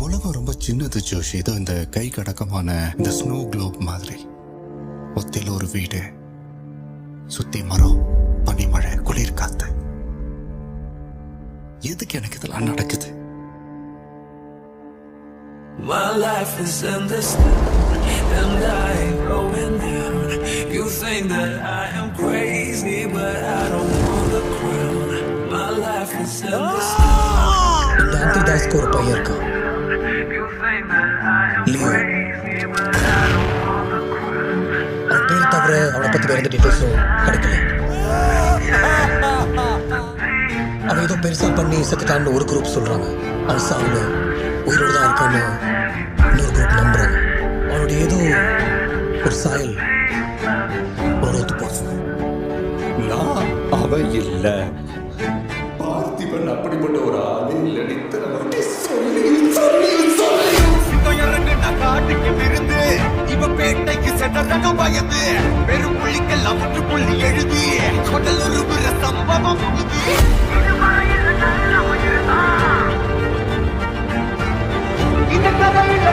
உலகம் ரொம்ப சின்னது ஜோஷி. இதோ இந்த கை கடக்கமான இந்த ஸ்னோ குளோப் மாதிரி. ஒத்தில ஒரு வீடு, சுத்தி மரம், பனிமழை, குளிர் காத்து. எதுக்கு எனக்கு இதெல்லாம் நடக்குது? My life is in the storm and I ain't going down. You think that I am crazy, but I don't want the crown. My life is in the storm. இந்த அந்திதாஸ்க்கு ஒரு பையன் இருக்கான், லியோ. அவன் பேர் தவிர அவனை பத்தி வேற எந்த டீட்டெயில்ஸும் கிடைக்கல. அவன் ஏதோ பெருசா பண்ணி செத்துட்டான்னு ஒரு குரூப் சொல்றாங்க. அவன் சாவுல உயிரோடு தான் இருக்கான்னு இன்னொரு குரூப் நம்புறாங்க. அவனோட ஏதோ ஒரு சாயல் ஒத்து போச்சு. நான் அவன் இல்ல, பார்த்திபன் அப்படிப்பட்ட ஒரு ஆளே இல்லடித்து நமக்கு சொல்லி காட்டுக்கு விருந்து இவ பேட்டைக்கு சென்றதக பயந்து பெரும் புள்ளிக்கெல்லாம் முற்றுப்புள்ளி எழுதி கொடலுருபுற சம்பவம் இது. இந்த கதையில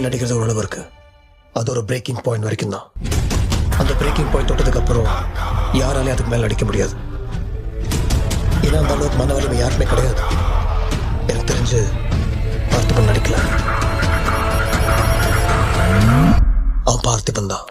நடிக்கிறது ஓரளவு இருக்கு. அது ஒரு பிரேக்கிங் பாயிண்ட் வரைக்கும் தான். அந்த பிரேக்கிங் பாயிண்ட் தொட்டதுக்கு அப்புறம் யாராலையும் அதுக்கு மேல நடிக்க முடியாது. ஏன்னா அந்த அளவுக்கு மன வலிமை யாருமே கிடையாது. எனக்கு தெரிஞ்சு பார்த்திபன் நடிக்கல. அவன் பார்த்திபன் தான்.